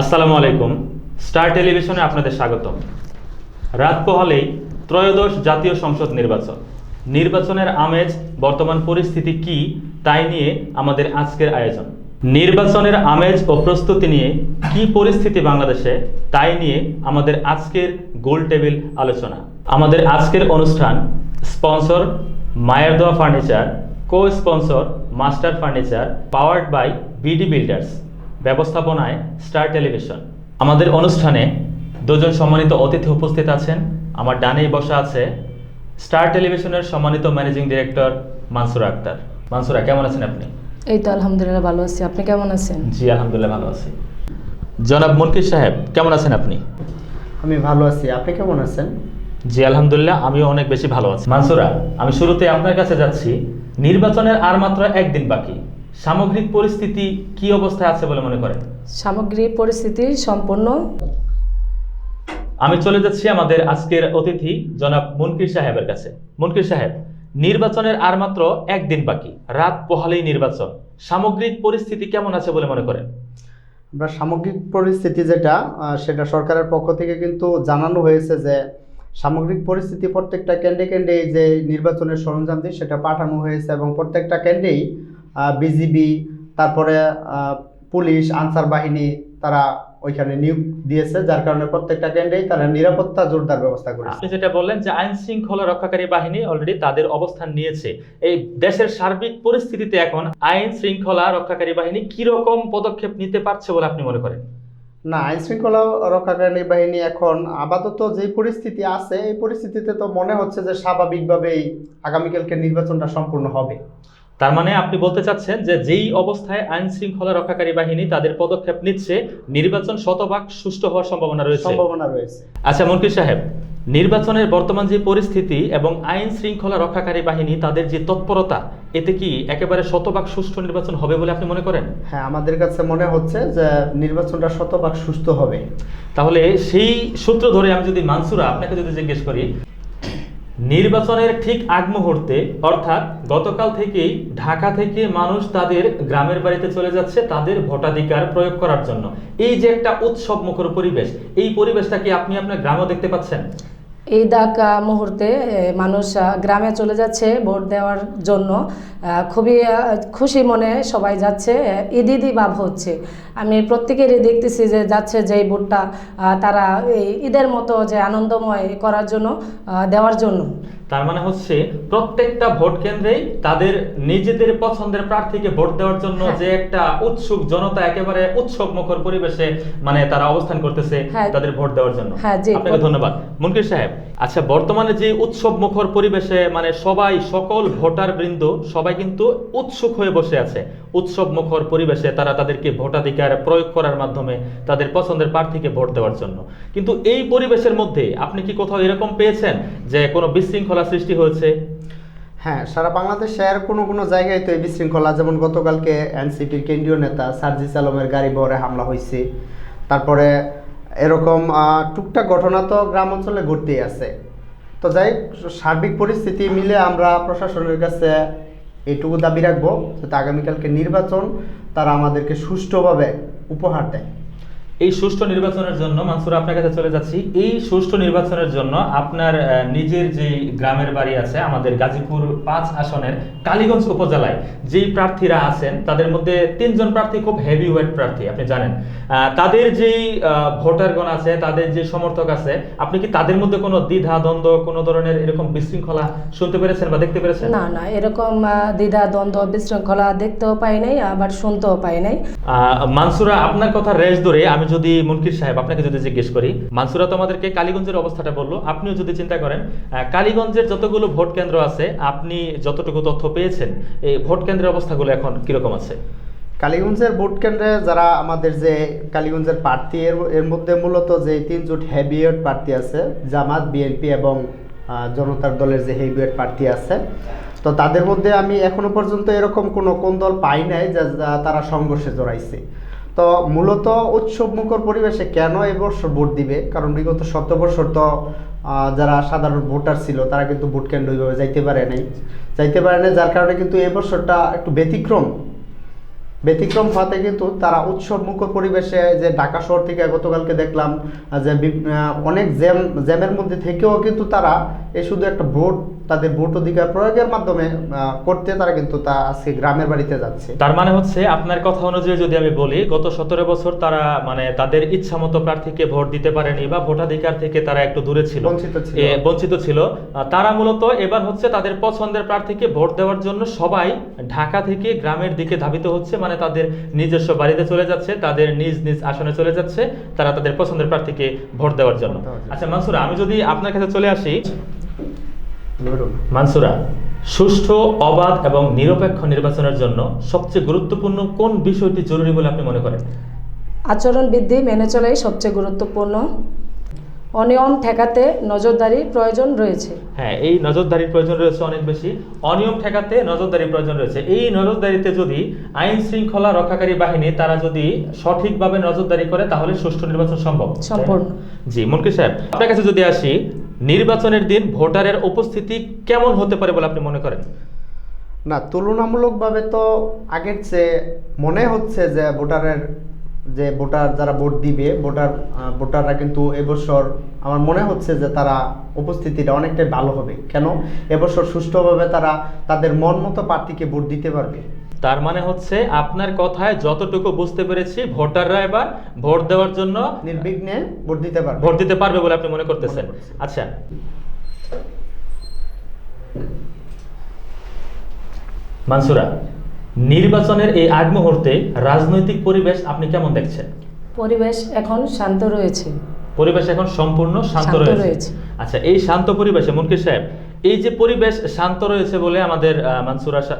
আসসালামু আলাইকুম। স্টার টেলিভিশনে আপনাদের স্বাগতম। রাত পোহালেই ত্রয়োদশ জাতীয় সংসদ নির্বাচনের আমেজ, বর্তমান পরিস্থিতি কি, তাই নিয়ে আমাদের আজকের আয়োজন। নির্বাচনের আমেজ ও প্রস্তুতি নিয়ে কি পরিস্থিতি বাংলাদেশে, তাই নিয়ে আমাদের আজকের গোল টেবিল আলোচনা। আমাদের আজকের অনুষ্ঠান sponsor Mayer Doa Furniture, cosponsor Master Furniture, powered by BD Builders, ব্যবস্থাপনায় স্টার টেলিভিশন। আমাদের অনুষ্ঠানে দুজন সম্মানিত অতিথি উপস্থিত আছেন। আমার ডানেই বসা আছে স্টার টেলিভিশনের সম্মানিত ম্যানেজিং ডিরেক্টর মানসুরা আক্তার। মানসুরা, কেমন আছেন আপনি? এই তো আলহামদুলিল্লাহ ভালো আছি। আপনি কেমন আছেন? জি আলহামদুলিল্লাহ ভালো আছি। জনাব মুনকির সাহেব, কেমন আছেন আপনি? আমি ভালো আছি। আপনি কেমন আছেন? জি আলহামদুলিল্লাহ, আমিও অনেক বেশি ভালো আছি। মানসুরা, আমি শুরুতে আপনার কাছে যাচ্ছি। নির্বাচনের আর মাত্র একদিন বাকি, সামগ্রিক পরিস্থিতি কি অবস্থায় আছে বলে মনে করেন? সামগ্রিক পরিস্থিতি সম্পূর্ণ। আমি চলে যাচ্ছি আমাদের আজকের অতিথি জনাব মুনকির সাহেবের কাছে। মুনকির সাহেব, নির্বাচনের আর মাত্র একদিন বাকি, রাত পোহালেই নির্বাচন, সামগ্রিক পরিস্থিতি কেমন আছে বলে মনে করেন? আমরা সামগ্রিক পরিস্থিতি যেটা সেটা সরকারের পক্ষ থেকে কিন্তু জানানো হয়েছে যে সামগ্রিক পরিস্থিতি প্রত্যেকটা কেন্দ্রে এই যে নির্বাচনের সরঞ্জাম দিয়ে সেটা পাঠানো হয়েছে এবং প্রত্যেকটা কেন্দ্রেই বিজিবি, তারপরে পুলিশ, আনসার বাহিনী তারা ওইখানে নিয়োগ দিয়েছে, যার কারণে প্রত্যেকটা কেন্দ্রেই তারা নিরাপত্তা জোরদার ব্যবস্থা করেছে। আপনি যেটা বললেন যে আইন শৃঙ্খলা রক্ষাকারী বাহিনী অলরেডি তাদের অবস্থান নিয়েছে, এই দেশের সার্বিক পরিস্থিতিতে এখন আইন শৃঙ্খলা রক্ষাকারী বাহিনী কিরকম পদক্ষেপ নিতে পারছে বলে আপনি মনে করেন? না, আইন শৃঙ্খলা রক্ষাকারী বাহিনী এখন আপাতত যে পরিস্থিতি আছে এই পরিস্থিতিতে তো মনে হচ্ছে যে স্বাভাবিকভাবেই আগামীকালকে নির্বাচনটা সম্পূর্ণ হবে। তার মানে আপনি বলতে চাচ্ছেন যে যেই অবস্থায় আইন শৃঙ্খলা রক্ষাকারী বাহিনী তাদের পদক্ষেপ নিচ্ছে, নির্বাচন শতভাগ সুষ্ঠু হওয়ার সম্ভাবনা রয়েছে। আচ্ছা মুনকির সাহেব, নির্বাচনের বর্তমান যে পরিস্থিতি এবং আইন শৃঙ্খলা রক্ষাকারী বাহিনী তাদের যে তৎপরতা, এতে কি একেবারে শতভাগ সুষ্ঠু নির্বাচন হবে বলে আপনি মনে করেন? হ্যাঁ, আমাদের কাছে মনে হচ্ছে যে নির্বাচনটা শতভাগ সুষ্ঠু হবে। তাহলে সেই সূত্র ধরে আমি যদি মানসুরা আপনাকে যদি জিজ্ঞেস করি, নির্বাচনের ঠিক আগ মুহূর্তে অর্থাৎ গতকাল থেকেই ঢাকা থেকে মানুষ তাদের গ্রামের বাড়িতে চলে যাচ্ছে তাদের ভোটাধিকার প্রয়োগ করার জন্য, এই যে একটা উৎসব মুখর পরিবেশ, এই পরিবেশটা কি আপনি আপনার গ্রামেও দেখতে পাচ্ছেন? এই মুহূর্তে মানুষ গ্রামে চলে যাচ্ছে ভোট দেওয়ার জন্য। খুবই খুশি মনে সবাই যাচ্ছে, ঈদি ভাব হচ্ছে। আমি প্রত্যেকেরই দেখতেছি যে যাচ্ছে যে এই ভোটটা তারা এই ঈদের মতো যে আনন্দময় করার জন্য, দেওয়ার জন্য। তার মানে হচ্ছে প্রত্যেকটা ভোট কেন্দ্রেই তাদের নিজেদের পছন্দের প্রার্থীকে ভোট দেওয়ার জন্য যে একটা উৎসুক জনতা একেবারে উৎসব মুখর পরিবেশে মানে তারা অবস্থান করতেছে তাদের ভোট দেওয়ার জন্য। আপনাকে ধন্যবাদ মুনকির সাহেব। আচ্ছা, বর্তমানে যে উৎসব মুখর পরিবেশে মানে সকল ভোটার বৃন্দ সবাই কিন্তু উৎসুক হয়ে বসে আছে, উৎসব মুখর পরিবেশে তারা তাদেরকে ভোটাধিকার প্রয়োগ করার মাধ্যমে তাদের পছন্দের প্রার্থীকে ভোট দেওয়ার জন্য। কিন্তু এই পরিবেশের মধ্যে আপনি কি কোথাও এরকম পেয়েছেন যে কোনো বিশৃঙ্খলা সৃষ্টি হয়েছে? হ্যাঁ, সারা বাংলাদেশের কোনো জায়গায় তো এই বিশৃঙ্খলা, যেমন গতকালকে এনসিপির কেন্দ্রীয় নেতা সার্জিস আলমের গাড়ি বহরে হামলা হয়েছে। তারপরে এরকম টুকটাক ঘটনা তো গ্রাম অঞ্চলে ঘটতেই আছে। তো যাই সার্বিক পরিস্থিতি মিলে আমরা প্রশাসনের কাছে এইটুকু দাবি রাখবো যাতে আগামীকালকে নির্বাচন তারা আমাদেরকে সুষ্ঠুভাবে উপহার দেয়। এই সুষ্ঠু নির্বাচনের জন্য মানসুরা আপনার কাছে চলে যাচ্ছি। এই সুষ্ঠু নির্বাচনের জন্য আপনার নিজের যে গ্রামের বাড়ি আছে আমাদের গাজীপুর 5 আসনের কালীগঞ্জ উপজেলায় যেই প্রার্থীরা আছেন তাদের মধ্যে 3 জন প্রার্থী খুব হেভি ওয়েট প্রার্থী, আপনি জানেন। তাদের যেই ভোটারগণ আছে, তাদের যে সমর্থক আছে, আপনি কি তাদের মধ্যে কোনো দ্বিধা দ্বন্দ্ব, কোনো ধরনের এরকম বিশৃঙ্খলা শুনতে পেরেছেন বা দেখতে পেরেছেন? না, এরকম দ্বিধা দ্বন্দ্ব বিশৃঙ্খলা দেখতেও পাই নাই, আবার শুনতেও পাই নাই। মানসুরা, আপনার কথা রেশ ধরে আমি যদি মুনকির সাহেব আপনাকে যদি জিজ্ঞেস করি, মানসুরা তো আমাদেরকে কালীগঞ্জের অবস্থাটা বললো, আপনিও যদি চিন্তা করেন কালীগঞ্জের যতগুলো ভোট কেন্দ্র আছে আপনি যতটুকু তথ্য পেয়েছেন, এই ভোট কেন্দ্রের অবস্থাগুলো এখন কিরকম আছে? কালীগঞ্জের ভোট কেন্দ্রে যারা আমাদের যে কালীগঞ্জের প্রার্থী এর মধ্যে মূলত যে 3 জোট হেভিওয়েট প্রার্থী আছে, জামাত, বিএনপি এবং জনতার দলের যে হেভিওয়েট প্রার্থী আছে, তো তাদের মধ্যে আমি এখনো পর্যন্ত এরকম কোন দল পাই নাই যে তারা সংঘর্ষে জড়াইছে। তো মূলত উৎসব মুখর পরিবেশে কেন এবছর ভোট দিবে, কারণ বিগত 7 বছর তো যারা সাধারণ ভোটার ছিল তারা কিন্তু ভোট কেন্দ্র ওইভাবে যাইতে পারে নাই, যার কারণে কিন্তু এবছরটা একটু ব্যতিক্রম ব্যতিক্রম হওয়াতে কিন্তু তারা উৎসব মুখর পরিবেশে, যে ঢাকা শহর থেকে গতকালকে দেখলাম যে অনেক জ্যামের মধ্যে থেকেও কিন্তু তারা এই শুধু একটা ভোট, তাদের ভোট অধিকার প্রয়োগের মাধ্যমে করতে তারা কিন্তু তা আজকে গ্রামের বাড়িতে যাচ্ছে। তার মানে হচ্ছে আপনার কথা অনুযায়ী যদি আমি বলি, গত 17 বছর তারা মানে তাদের ইচ্ছা মতো প্রার্থীকে ভোট দিতে পারেনি বা ভোটাধিকার থেকে তারা একটু দূরে ছিল, বঞ্চিত ছিল। তারা মূলত এবার হচ্ছে তাদের পছন্দের প্রার্থীকে ভোট দেওয়ার জন্য সবাই ঢাকা থেকে গ্রামের দিকে ধাবিত হচ্ছে, মানে তাদের নিজস্ব বাড়িতে চলে যাচ্ছে, তাদের নিজ নিজ আসনে চলে যাচ্ছে তারা তাদের পছন্দের প্রার্থীকে ভোট দেওয়ার জন্য। আচ্ছা মানসুরা, আমি যদি আপনার কাছে চলে আসি, মানসুরা, সুষ্ঠু, অবাধ এবং নিরপেক্ষ নির্বাচনের জন্য সবচেয়ে গুরুত্বপূর্ণ কোন বিষয়টি জরুরি বলে আপনি মনে করেন? আচরণবিধি মেনে চলাই সবচেয়ে গুরুত্বপূর্ণ। অনিয়ম ঠেকাতে নজরদারি প্রয়োজন রয়েছে। হ্যাঁ, এই নজরদারির প্রয়োজন রয়েছে অনেক বেশি। অনিয়ম ঠেকাতে নজরদারির প্রয়োজন রয়েছে। এই নজরদারিতে যদি আইন শৃঙ্খলা রক্ষাকারী বাহিনী তারা যদি সঠিকভাবে নজরদারি করে তাহলে সুষ্ঠু নির্বাচন সম্ভব। সম্পূর্ণ। জি মুনকির সাহেব, আপনার কাছে যদি আসি, নির্বাচনের দিন ভোটারের উপস্থিতি কেমন হতে পারে বলে আপনি মনে করেন? না, তুলনামূলকভাবে তো আগের চেয়ে মনে হচ্ছে যে ভোটার যারা ভোট দিবে, ভোটাররা কিন্তু এবছর আমার মনে হচ্ছে যে তারা উপস্থিতিটা অনেকটাই ভালো হবে। কেন? এবছর সুষ্ঠুভাবে তারা তাদের মন মতো প্রার্থীকে ভোট দিতে পারবে। তার মানে হচ্ছে আপনার কথায় যতটুকু বুঝতে পেরেছি, ভোটাররা এবার ভোট দেওয়ার জন্য নির্বিঘ্নে ভোট দিতে পারবে বলে আপনি মনে করতেছেন। আচ্ছা, মানসুরা, নির্বাচনের এই আগ মুহূর্তে রাজনৈতিক পরিবেশ আপনি কেমন দেখছেন? পরিবেশ এখন শান্ত রয়েছে। পরিবেশ এখন সম্পূর্ণ শান্ত রয়েছে। আচ্ছা, এই শান্ত পরিবেশে মুনকির সাহেব, এই যে পরিবেশ শান্ত রয়েছে বলে আমাদের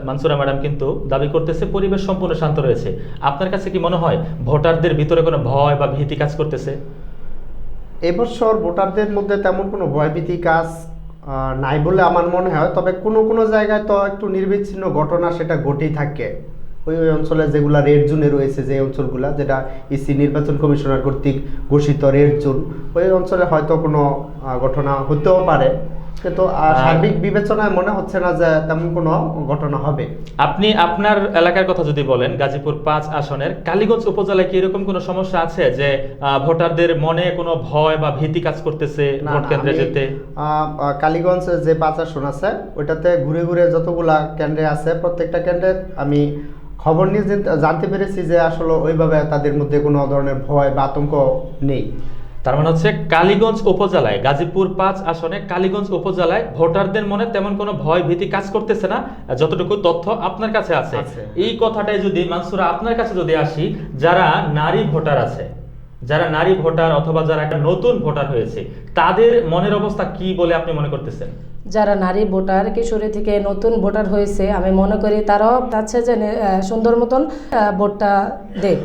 মানসুরা ম্যাডাম কিন্তু দাবি করতেছে পরিবেশ সম্পূর্ণ শান্ত রয়েছে। আপনার কাছে কি মনে হয় ভোটারদের ভিতরে কোনো ভয় বা ভীতি কাজ করতেছে? এবছর ভোটারদের মধ্যে তেমন কোনো ভয়ভীতি কাজ নাই বলে আমার মনে হয়। তবে কোনো জায়গায় তো একটু নির্বিচ্ছিন্ন ঘটনা সেটা ঘটেই থাকে। ওই অঞ্চলে যেগুলা রেড জোনে রয়েছে, যে অঞ্চলগুলা যেটা ইসি নির্বাচন কমিশনার কর্তৃক ঘোষিত রেড জোন, ওই অঞ্চলে হয়তো কোনো ঘটনা হতেও পারে, কিন্তু সার্বিক বিবেচনায় মনে হচ্ছে না যে তেমন কোনো ঘটনা হবে। আপনি আপনার এলাকার কথা যদি বলেন, গাজীপুর 5 আসনের কালীগঞ্জ উপজেলায় কি এরকম কোনো সমস্যা আছে যে ভোটারদের মনে কোনো ভয় বা ভীতি কাজ করতেছে ভোট কেন্দ্রে যেতে? কালীগঞ্জ যে 5 আসন আছে ওইটাতে ঘুরে ঘুরে যতগুলা কেন্দ্রে আছে, প্রত্যেকটা কেন্দ্রে আমি খবর নিয়ে জানতে পেরেছি যে আসলে ওইভাবে তাদের মধ্যে কোনো ধরনের ভয় বা আতঙ্ক নেই। তার মানে হচ্ছে কালীগঞ্জ উপজেলায়, গাজীপুর 5 আসনে কালীগঞ্জ উপজেলায় ভোটারদের মনে তেমন কোনো ভয় ভীতি কাজ করতেছে না, যতটুকু তথ্য আপনার কাছে আছে। এই কথাটাই যদি মানসুরা আপনার কাছে যদি আসি, যারা নারী ভোটার আছে, যারা নারী ভোটার অথবা যারা একটা নতুন ভোটার হয়েছে, তাদের মনের অবস্থা কি বলে আপনি মনে করতেছেন? যারা নারী ভোটার, কিশোরী থেকে নতুন ভোটার হয়েছে, আমি মনে করি তারাও চাচ্ছে যে সুন্দর মতন ভোটটা দেখ।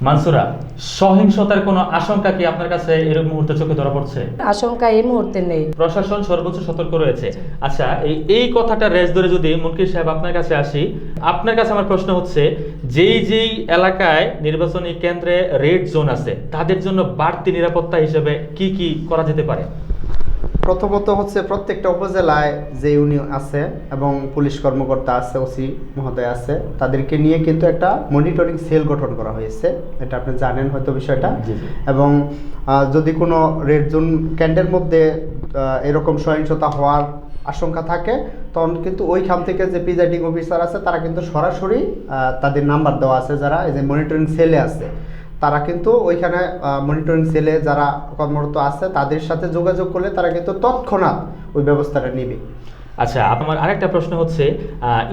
মানসুরা, সহিংসতার কোনো আশঙ্কা কি আপনার কাছে এরকম মুহূর্তে চোখে ধরা পড়ছে? আশঙ্কা এই মুহূর্তে নেই। প্রশাসন সর্বোচ্চ সতর্ক রয়েছে। আচ্ছা, এই কথাটা রেস ধরে যদি মুনকির সাহেব আপনার কাছে আসি, আপনার কাছে আমার প্রশ্ন হচ্ছে, যেই এলাকায় নির্বাচনী কেন্দ্রে রেড জোন আছে তাদের জন্য বাড়তি নিরাপত্তা হিসেবে কি কি করা যেতে পারে? প্রথমত হচ্ছে প্রত্যেকটা উপজেলায় যে ইউনিয়ন আছে এবং পুলিশ কর্মকর্তা আছে, ওসি মহোদয় আছে, তাদেরকে নিয়ে কিন্তু একটা মনিটরিং সেল গঠন করা হয়েছে। এটা আপনি জানেন হয়তো বিষয়টা। এবং যদি কোনো রেড জোন কেন্দ্রের মধ্যে এরকম সহিংসতা হওয়ার আশঙ্কা থাকে, তখন কিন্তু ওইখান থেকে যে প্রিজাইডিং অফিসার আছে তারা কিন্তু সরাসরি তাদের নাম্বার দেওয়া আছে, যারা এই যে মনিটরিং সেলে আছে তারা কিন্তু ওইখানে মনিটরিং সেলে যারা কর্মরত আছে তাদের সাথে যোগাযোগ করলে তারা কিন্তু তৎক্ষণাৎ ওই ব্যবস্থাটা নেবে। আচ্ছা, আমার আরেকটা প্রশ্ন হচ্ছে,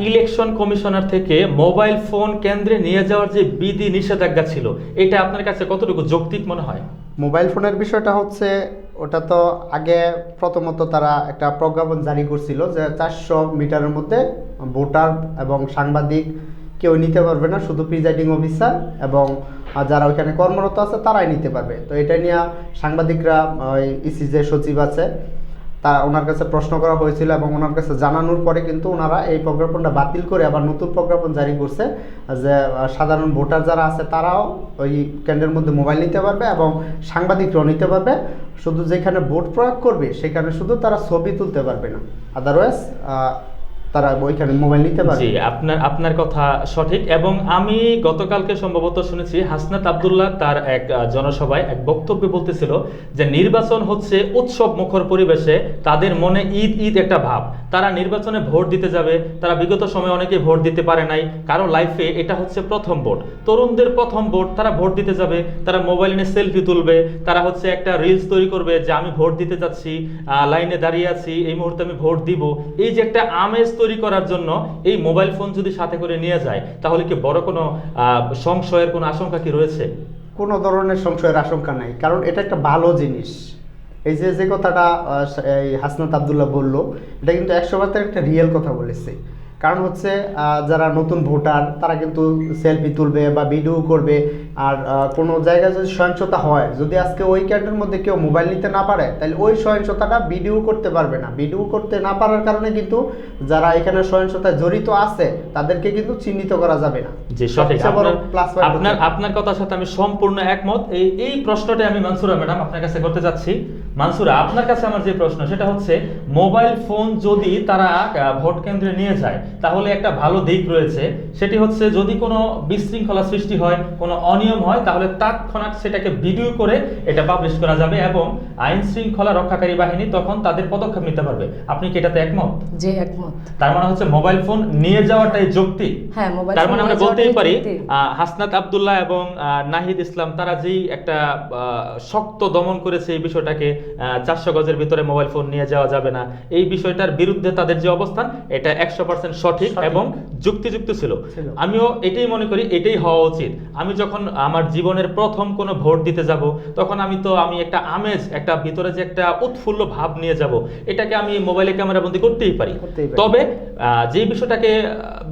ইলেকশন কমিশনার থেকে মোবাইল ফোন কেন্দ্রে নিয়ে যাওয়ার যে বিধি নিষেধাজ্ঞা ছিল, এটা আপনার কাছে কতটুকু যৌক্তিক মনে হয়? মোবাইল ফোনের বিষয়টা হচ্ছে, ওটা তো আগে প্রথমত তারা একটা প্রজ্ঞাপন জারি করছিল যে 400 মিটারের মধ্যে ভোটার এবং সাংবাদিক কেউ নিতে পারবে না, শুধু প্রিজাইডিং অফিসার এবং যারা ওইখানে কর্মরত আছে তারাই নিতে পারবে। তো এটা নিয়ে সাংবাদিকরা ইসি যে সচিব আছে তা ওনার কাছে প্রশ্ন করা হয়েছিল এবং ওনার কাছে জানানোর পরে কিন্তু ওনারা এই প্রজ্ঞাপনটা বাতিল করে আবার নতুন প্রজ্ঞাপন জারি করছে যে সাধারণ ভোটার যারা আছে তারাও ওই কেন্দ্রের মধ্যে মোবাইল নিতে পারবে এবং সাংবাদিকরাও নিতে পারবে। শুধু যেখানে ভোট প্রয়োগ করবে সেখানে শুধু তারা ছবি তুলতে পারবে না, আদারওয়াইজ তারা ওইখানে মোবাইল নিতে পারবে। জি, আপনার কথা সঠিক। এবং আমি গতকালকে সম্ভবত শুনেছি হাসনাত আব্দুল্লাহ তার এক জনসভায় এক বক্তব্যে বলতেছিল যে নির্বাচন হচ্ছে উৎসব মুখর পরিবেশে, তাদের মনে ঈদ ঈদ একটা ভাব, তারা নির্বাচনে ভোট দিতে যাবে। তারা বিগত সময়ে অনেকে ভোট দিতে পারে নাই, কারো লাইফে এটা হচ্ছে প্রথম ভোট, তরুণদের প্রথম ভোট, তারা ভোট দিতে যাবে, তারা মোবাইল নিয়ে সেলফি তুলবে, তারা হচ্ছে একটা রিলস তৈরি করবে যে আমি ভোট দিতে যাচ্ছি, লাইনে দাঁড়িয়ে আছি, এই মুহূর্তে আমি ভোট দিব। এই যে একটা আমেজ তৈরি করার জন্য এই মোবাইল ফোন যদি সাথে করে নিয়ে যায়, তাহলে কি বড় কোনো সংশয়ের কোনো আশঙ্কা কি রয়েছে? কোনো ধরনের সংশয়ের আশঙ্কা নাই, কারণ এটা একটা ভালো জিনিস। এই যে কথাটা এই হাসনাত আব্দুল্লাহ বললো, এটা কিন্তু 100% একটা রিয়েল কথা বলেছে। কারণ হচ্ছে যারা নতুন ভোটার তারা কিন্তু সেলফি তুলবে বা ভিডিও করবে। আর কোনো জায়গায় যদি সহিংসতা হয়, যদি আজকে ওই ক্যান্টের মধ্যে কেউ মোবাইল নিতে না পারে, তাহলে ওই সহিংসতাটা ভিডিও করতে পারবে না। ভিডিও করতে না পারার কারণে কিন্তু যারা এখানে সহিংসতায় জড়িত আছে তাদেরকে কিন্তু চিহ্নিত করা যাবে না। জি, সঠিক। আপনার আপনার কথার সাথে আমি সম্পূর্ণ একমত। এই প্রশ্নটা আমি মানসুরা ম্যাডাম আপনার কাছে করতে যাচ্ছি। মানসুরা, আপনার কাছে আমার যে প্রশ্ন সেটা হচ্ছে, মোবাইল ফোন যদি তারা ভোট কেন্দ্রে নিয়ে যায়, তাহলে একটা ভালো দিক রয়েছে। সেটি হচ্ছে যদি কোনো বিশৃঙ্খলা সৃষ্টি হয়, কোনো অনিয়ম হয়, তাহলে তৎক্ষণাৎ সেটাকে ভিডিও করে এটা পাবলিশ করা যাবে এবং আইন শৃঙ্খলা রক্ষাকারী বাহিনী তখন তাদের পদক্ষেপ নিতে পারবে। আপনি কি এটাতে একমত? জি, একমত। তার মানে হচ্ছে মোবাইল ফোন নিয়ে যাওয়াটাই যৌক্তিক। হ্যাঁ, মোবাইল তার মানে ফোন আমরা নিয়ে বলতেই যাওয়াটাই পারি যৌক্তিক। হাসনাত আব্দুল্লাহ এবং নাহিদ ইসলাম তারা যেই একটা শক্ত দমন করেছে এই বিষয়টাকে, 400 গজের ভিতরে মোবাইল ফোন নিয়ে যাওয়া যাবে না, এই বিষয়টার বিরুদ্ধে তাদের যে অবস্থান, এটা 100% সঠিক এবং যুক্তিযুক্ত ছিল। আমিও এটাই মনে করি, এটাই হওয়া উচিত। আমি যখন আমার জীবনের প্রথম কোনো ভোট দিতে যাব, তখন আমি একটা আমেজ, একটা ভিতরে যে একটা উৎফুল্ল ভাব নিয়ে যাব, এটাকে আমি মোবাইলে ক্যামেরা বন্দি করতেই পারি। তবে যে বিষয়টাকে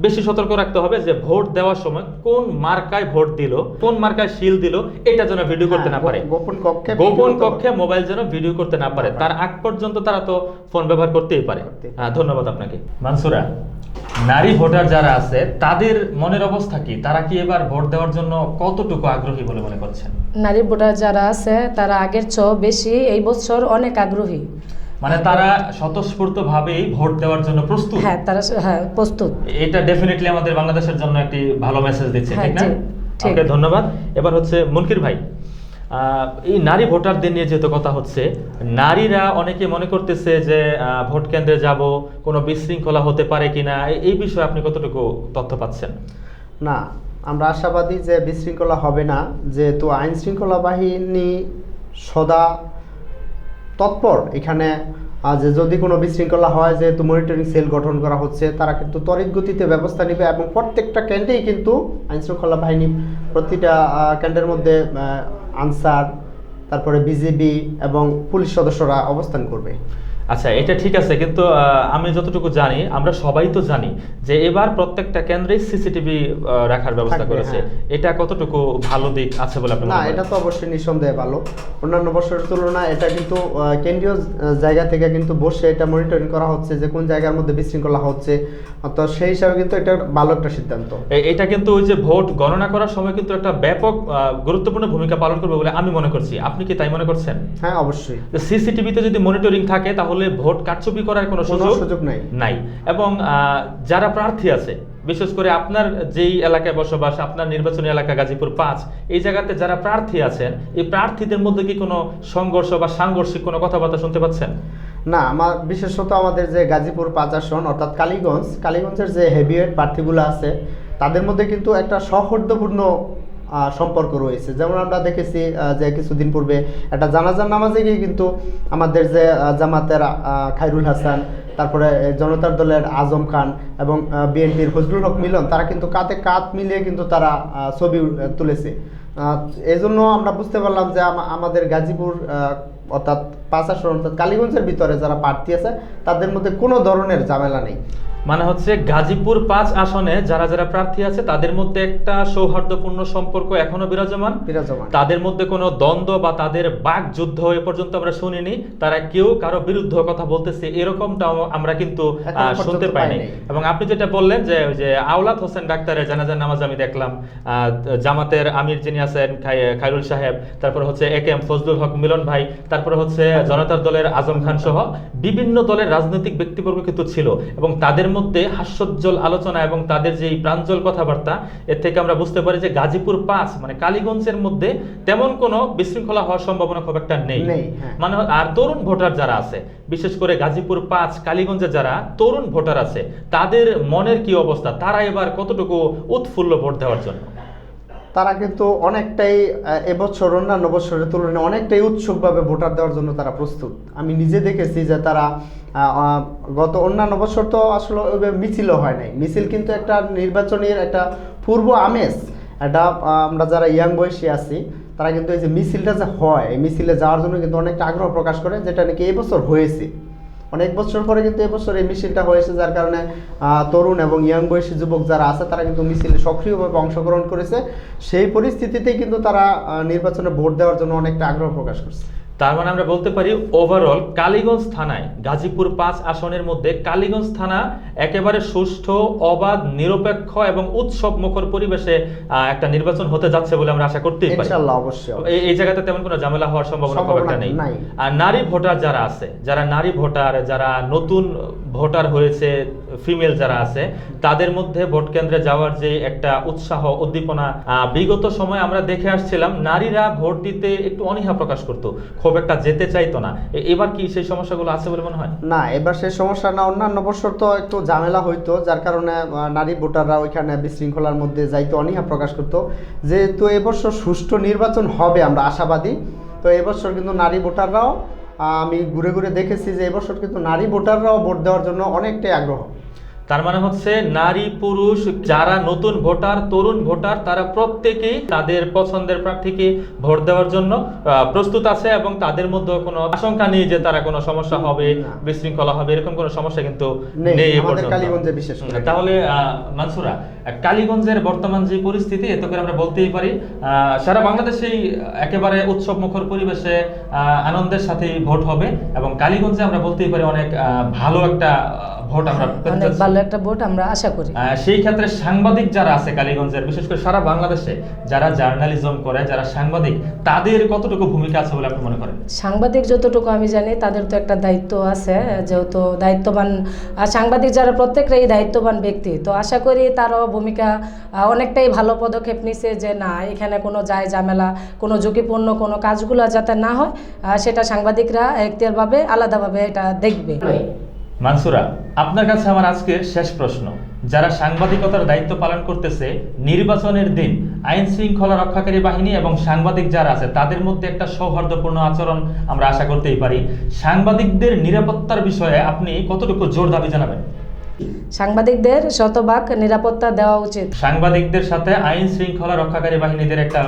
বেশি সতর্ক রাখতে হবে যে ভোট দেওয়ার সময় কোন মার্কায় ভোট দিল, কোন মার্কায় শিল দিল, এটা যেন ভিডিও করতে না পারে। গোপন কক্ষে মোবাইল যেন ভিডিও করতে না পারে। তার আগ পর্যন্ত তারা তো ফোন ব্যবহার করতেই পারে। ধন্যবাদ আপনাকে। মানসুরা, নারী ভোটার যারা আছে তাদের মনের অবস্থা কি? তারা কি এবার ভোট দেওয়ার জন্য কতটুকু আগ্রহী বলে মনে করছেন? নারী ভোটার যারা আছে তারা আগের চেয়ে বেশি এই বছর অনেক আগ্রহী। মানে তারা স্বতঃস্ফূর্তভাবেই ভোট দেওয়ার জন্য প্রস্তুত। হ্যাঁ, তারা প্রস্তুত। এটা ডেফিনেটলি আমাদের বাংলাদেশের জন্য একটি ভালো মেসেজ দিচ্ছে, ঠিক না? ঠিক। ওকে, ধন্যবাদ। এবার হচ্ছে মুনকির ভাই, এই নারী ভোটারদের নিয়ে যেহেতু কথা হচ্ছে, নারীরা অনেকে মনে করতেছে যে ভোট কেন্দ্রে যাব, কোনো বিশৃঙ্খলা হতে পারে কিনা, এই বিষয়ে আপনি কতটুকু তথ্য পাচ্ছেন? না, আমরা আশাবাদী যে বিশৃঙ্খলা হবে না, যেহেতু আইন শৃঙ্খলা বাহিনী সদা তৎপর এখানে। যে যদি কোনো বিশৃঙ্খলা হয়, যেহেতু মনিটরিং সেল গঠন করা হচ্ছে, তারা কিন্তু ত্বরিত গতিতে ব্যবস্থা নেবে এবং প্রত্যেকটা কেন্দ্রেই কিন্তু আইন শৃঙ্খলা বাহিনী প্রতিটা কেন্দ্রের মধ্যে আনসার, তারপরে বিজিবি এবং পুলিশ সদস্যরা অবস্থান করবে। আচ্ছা, এটা ঠিক আছে, কিন্তু আমি যতটুকু জানি, আমরা সবাই তো জানি যে এবার প্রত্যেকটা কেন্দ্রেই সিসিটিভি রাখার ব্যবস্থা করেছে। এটা কতটুকু ভালো দিক আছে বলে আপনি মনে করেন? না, এটা তো অবশ্যই নিঃসন্দেহে ভালো। অন্যান্য বছরের তুলনায় এটা কিন্তু কেন্দ্রীয় জায়গা থেকে কিন্তু বসে এটা মনিটরিং করা হচ্ছে যে কোন জায়গার মধ্যে বিশৃঙ্খলা হচ্ছে। তো সেই হিসাবে কিন্তু এটা ভালো একটা সিদ্ধান্ত। এটা কিন্তু ওই যে ভোট গণনা করার সময় কিন্তু একটা ব্যাপক গুরুত্বপূর্ণ ভূমিকা পালন করবে বলে আমি মনে করছি। আপনি কি তাই মনে করছেন? হ্যাঁ, অবশ্যই। সিসিটিভিতে যদি মনিটরিং থাকে তাহলে ভোট কারচুপি করার কোনো সুযোগ নাই। এবং যারা প্রার্থী আছে, বিশেষ করে আপনার যেই এলাকায় বসবাস, আপনার নির্বাচনী এলাকা গাজীপুর 5, এই জায়গাতে যারা প্রার্থী আছেন, এই প্রার্থীদের মধ্যে কি কোনো সংঘর্ষ বা সাংঘর্ষিক কোনো কথাবার্তা শুনতে পাচ্ছেন? না, বিশেষত আমাদের যে গাজীপুর 5 আসন অর্থাৎ কালীগঞ্জের যে হেভিওয়েট প্রার্থীগুলো আছে, তাদের মধ্যে কিন্তু একটা সৌহার্দ্যপূর্ণ সম্পর্ক রয়েছে। যেমন আমরা দেখেছি যে কিছুদিন পূর্বে একটা জানাজার নামাজে গিয়ে কিন্তু আমাদের যে জামাতের খায়রুল হাসান, তারপরে জনতার দলের আজম খান এবং বিএনপির ফজলুল হক মিলন, তারা কিন্তু কাঁধে কাঁধ মিলিয়ে কিন্তু তারা ছবি তুলেছে। এই জন্য আমরা বুঝতে পারলাম যে আমাদের গাজীপুর অর্থাৎ 5 আসন অর্থাৎ কালীগঞ্জের ভিতরে যারা প্রার্থী আছে তাদের মধ্যে কোনো ধরনের ঝামেলা নেই। মানে হচ্ছে গাজীপুর 5 আসনে যারা যারা প্রার্থী আছে তাদের মধ্যে একটা সৌহার্দ্যপূর্ণ সম্পর্ক এখনো বিরাজমান। তাদের মধ্যে কোনো দ্বন্দ্ব বা তাদের বাক যুদ্ধ এ পর্যন্ত আমরা শুনিনি। তারা কেউ কারো বিরুদ্ধে কথা বলতেছে এরকমটাও আমরা কিন্তু শুনতে পাইনি। এবং আপনি যেটা বললেন যে আওলাদ হোসেন ডাক্তারের জানাজার নামাজ আমি দেখলাম, জামাতের আমির যিনি আছেন খায়রুল সাহেব, তারপর হচ্ছে একেএম ফজলুল হক মিলন ভাই, তার তারপরে হচ্ছে জনতার দলের আজম খান সহ বিভিন্ন দলের রাজনৈতিক ব্যক্তিবর্গ কিন্তু ছিল, এবং তাদের মধ্যে হাস্যোজ্জ্বল আলোচনা এবং তাদের যে প্রাঞ্জল কথাবার্তা, এর থেকে আমরা বুঝতে পারি যে গাজীপুর 5 মানে কালীগঞ্জের মধ্যে তেমন কোনো বিশৃঙ্খলা হওয়ার সম্ভাবনা খুব একটা নেই। হ্যাঁ। মানে আর তরুণ ভোটার যারা আছে, বিশেষ করে গাজীপুর 5 কালীগঞ্জে যারা তরুণ ভোটার আছে, তাদের মনের কি অবস্থা, তারা এবার কতটুকু উৎফুল্ল ভোট দেওয়ার জন্য? তারা কিন্তু অনেকটাই এবছর অন্যান্য বছরের তুলনায় অনেকটাই উৎসুকভাবে ভোটার দেওয়ার জন্য তারা প্রস্তুত। আমি নিজে দেখেছি যে তারা গত অন্যান্য বছর তো আসলে ওইভাবে মিছিলও হয় নাই, মিছিল কিন্তু একটা নির্বাচনের একটা পূর্ব আমেজ, এটা আমরা যারা ইয়াং বয়সী আছি তারা কিন্তু এই যে মিছিলটা যে হয়, এই মিছিলে যাওয়ার জন্য কিন্তু অনেকটা আগ্রহ প্রকাশ করে, যেটা নাকি এবছর হয়েছে। অনেক বছর পরে কিন্তু এবছর এই মিছিলটা হয়েছে, যার কারণে তরুণ এবং ইয়াং বয়সী যুবক যারা আছে তারা কিন্তু মিছিলে সক্রিয়ভাবে অংশগ্রহণ করেছে। সেই পরিস্থিতিতেই কিন্তু তারা নির্বাচনে ভোট দেওয়ার জন্য অনেকটা আগ্রহ প্রকাশ করছে। তার মানে আমরা বলতে পারি ওভারঅল কালীগঞ্জ থানায় গাজীপুর 5 আসনের মধ্যে কালীগঞ্জ থানা একেবারে সুষ্ঠু, অবাধ, নিরপেক্ষ এবং উৎসব মুখর পরিবেশে একটা নির্বাচন হতে যাচ্ছে বলে আমরা আশা করতেই পারি। ইনশাআল্লাহ, অবশ্যই। এই জায়গাতে তেমন কোনো ঝামেলা হওয়ার সম্ভাবনা খুব একটা নেই। আর নারী ভোটার যারা আছে, যারা নারী ভোটার, যারা নতুন ভোটার হয়েছে, ফিমেল যারা আছে, তাদের মধ্যে ভোট কেন্দ্রে যাওয়ার যে একটা উৎসাহ, উদ্দীপনা, বিগত সময় আমরা দেখে আসছিলাম নারীরা ভোট দিতে একটু অনীহা প্রকাশ করতো, খুব একটা যেতে চাইতো না। এবার কি সেই সমস্যাগুলো আছে বলে মনে হয়? না, এবার সেই সমস্যা না। অন্যান্য বছর তো একটু ঝামেলা হইতো, যার কারণে নারী ভোটাররা ওইখানে বিশৃঙ্খলার মধ্যে যাইতো, অনীহা প্রকাশ করতো। যেহেতু এবছর সুষ্ঠু নির্বাচন হবে, আমরা আশাবাদী। তো এবছর কিন্তু নারী ভোটাররাও, আমি ঘুরে ঘুরে দেখেছি যে এবছর কিন্তু নারী ভোটাররাও ভোট দেওয়ার জন্য অনেকটাই আগ্রহ। তার মানে হচ্ছে নারী পুরুষ যারা নতুন ভোটার, তরুণ ভোটার, তারা প্রত্যেকেই তাদের পছন্দের প্রার্থীকে ভোট দেওয়ার জন্য প্রস্তুত আছে, এবং তাদের মধ্যে কোনো আশঙ্কা নেই যে তারা কোনো সমস্যা হবে, বিশৃঙ্খলা হবে, এরকম কোনো সমস্যা কিন্তু নেই আমাদের কালীগঞ্জে বিশেষ করে। তাহলে মানসুরা, কালীগঞ্জের বর্তমান যে পরিস্থিতি, এত করে আমরা বলতেই পারি সারা বাংলাদেশেই একেবারে উৎসব মুখর পরিবেশে আনন্দের সাথেই ভোট হবে, এবং কালীগঞ্জে আমরা বলতেই পারি অনেক ভালো একটা ভোট আমরা অনেক ভালো একটা ভোট আমরা আশা করি। সেই ক্ষেত্রে সাংবাদিক যারা আছে কালীগঞ্জের, বিশেষ করে সারা বাংলাদেশে যারা জার্নালিজম করে, যারা সাংবাদিক, তাদের কতটুকু ভূমিকা আছে বলে আপনি মনে করেন? সাংবাদিক যতটুকু আমি জানি তাদের তো একটা দায়িত্ব আছে, যেহেতু দায়িত্ববান সাংবাদিক যারা প্রত্যেকটাই দায়িত্ববান ব্যক্তি, তো আশা করি তারও ভূমিকা অনেকটাই ভালো পদক্ষেপ নিছে, যে না এখানে কোনো ঝামেলা, কোনো ঝুঁকিপূর্ণ কোনো কাজগুলো যাতে না হয়, সেটা সাংবাদিকরা এখতিয়ারভাবে আলাদাভাবে এটা দেখবে। মানসুরা, আপনার কাছে আমার আজকের শেষ প্রশ্ন, যারা সাংবাদিকতার দায়িত্ব পালন করতেছে, নির্বাচনের দিন আইন শৃঙ্খলা রক্ষাকারী বাহিনী এবং সাংবাদিক যারা আছে তাদের মধ্যে একটা সৌহার্দ্যপূর্ণ আচরণ আমরা আশা করতেই পারি, সাংবাদিকদের নিরাপত্তার বিষয়ে আপনি কতটুকু জোর দাবি জানাবেন? সাংবাদিকদের শতভাগ নিরাপত্তা দেওয়া উচিত। সাংবাদিকদের সাথে আইন শৃঙ্খলা রক্ষাকারী বাহিনীদের একটা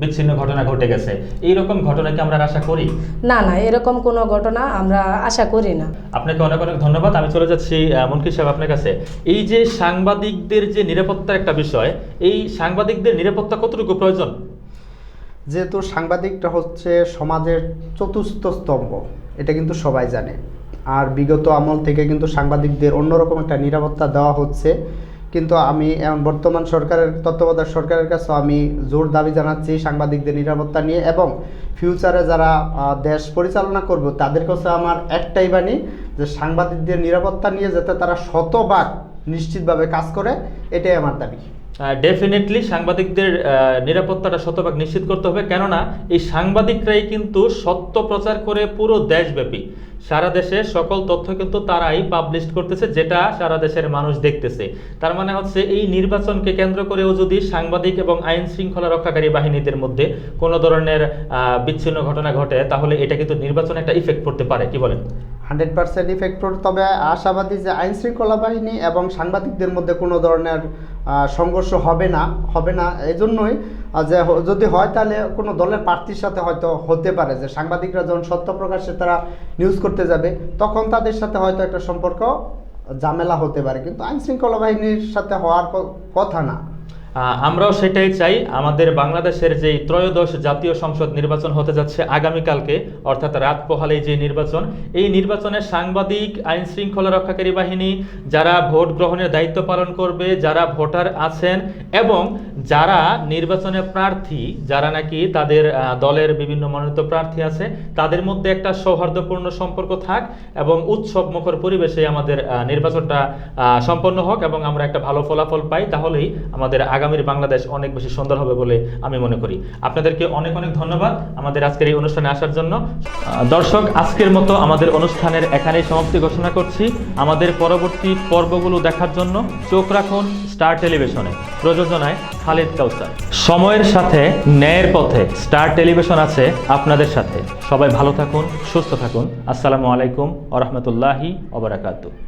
বিচ্ছিন্ন ঘটনা ঘটে গেছে, এইরকম ঘটনা কি আমরা আশা করি? না, এরকম কোনো ঘটনা আমরা আশা করি না। আপনাকে অনেক অনেক ধন্যবাদ। আমি চলে যাচ্ছি মনকির সাহেব আপনার কাছে। এই যে সাংবাদিকদের যে নিরাপত্তার একটা বিষয়, এই সাংবাদিকদের নিরাপত্তা কতটুকু প্রয়োজন? যেহেতু সাংবাদিকটা হচ্ছে সমাজের চতুর্থ স্তম্ভ, এটা কিন্তু সবাই জানে। আর বিগত আমল থেকে কিন্তু সাংবাদিকদের অন্যরকম একটা নিরাপত্তা দেওয়া হচ্ছে, কিন্তু আমি বর্তমান সরকারের, তত্ত্বাবধায়ক সরকারের কাছে আমি জোর দাবি জানাচ্ছি সাংবাদিকদের নিরাপত্তা নিয়ে, এবং ফিউচারে যারা দেশ পরিচালনা করবে তাদের কাছে আমার একটাই বাণী, যে সাংবাদিকদের নিরাপত্তা নিয়ে যাতে তারা শতভাগ নিশ্চিতভাবে কাজ করে, এটাই আমার দাবি। ডেফিনেটলি সাংবাদিকদের নিরাপত্তাটা শতভাগ নিশ্চিত করতে হবে, কেননা এই সাংবাদিকরাই কিন্তু সত্য প্রচার করে পুরো দেশব্যাপী, সারা দেশে সকল তথ্য কিন্তু তারাই পাবলিশ করতেছে, যেটা সারা দেশের মানুষ দেখতেছে। তার মানে হচ্ছে এই নির্বাচনকে কেন্দ্র করেও যদি সাংবাদিক এবং আইন শৃঙ্খলা রক্ষাকারী বাহিনীদের মধ্যে কোনো ধরনের বিচ্ছিন্ন ঘটনা ঘটে, তাহলে এটা কিন্তু নির্বাচনে একটা ইফেক্ট পড়তে পারে, কি বলেন? 100% ইফেক্ট পড়ে। তবে আশাবাদী যে আইন শৃঙ্খলা বাহিনী এবং সাংবাদিকদের মধ্যে কোনো ধরনের সংঘর্ষ হবে না। এই জন্যই যে যদি হয় তাহলে কোনো দলের প্রার্থীর সাথে হয়তো হতে পারে, যে সাংবাদিকরা যখন সত্য প্রকাশে তারা নিউজ করতে যাবে, তখন তাদের সাথে হয়তো একটা সম্পর্ক ঝামেলা হতে পারে, কিন্তু আইন শৃঙ্খলা বাহিনীর সাথে হওয়ার কথা না। আমরাও সেটাই চাই। আমাদের বাংলাদেশের যে ত্রয়োদশ জাতীয় সংসদ নির্বাচন হতে যাচ্ছে আগামীকালকে, অর্থাৎ রাত পোহালেই যে নির্বাচন, এই নির্বাচনে সাংবাদিক, আইন শৃঙ্খলা রক্ষাকারী বাহিনী, যারা ভোট গ্রহণের দায়িত্ব পালন করবে, যারা ভোটার আছেন এবং যারা নির্বাচনের প্রার্থী, যারা নাকি তাদের দলের বিভিন্ন মনোনীত প্রার্থী আছে, তাদের মধ্যে একটা সৌহার্দ্যপূর্ণ সম্পর্ক থাক এবং উৎসব মুখর পরিবেশে আমাদের নির্বাচনটা সম্পন্ন হোক এবং আমরা একটা ভালো ফলাফল পাই। তাহলেই আমাদের আগামীর বাংলাদেশ অনেক বেশি সুন্দর হবে বলে আমি মনে করি। আপনাদেরকে অনেক অনেক ধন্যবাদ আমাদের আজকের এই অনুষ্ঠানে আসার জন্য। দর্শক, আজকের মতো আমাদের অনুষ্ঠানের এখানেই সমাপ্তি ঘোষণা করছি। আমাদের পরবর্তী পর্বগুলো দেখার জন্য চোখ রাখুন স্টার টেলিভিশনে। প্রযোজনায় খালিদ কাউসার। সময়ের সাথে ন্যায়ের পথে স্টার টেলিভিশন আছে আপনাদের সাথে। সবাই ভালো থাকুন, সুস্থ থাকুন। আসসালামু আলাইকুম ওয়া রাহমাতুল্লাহি ওয়া বারাকাতুহু।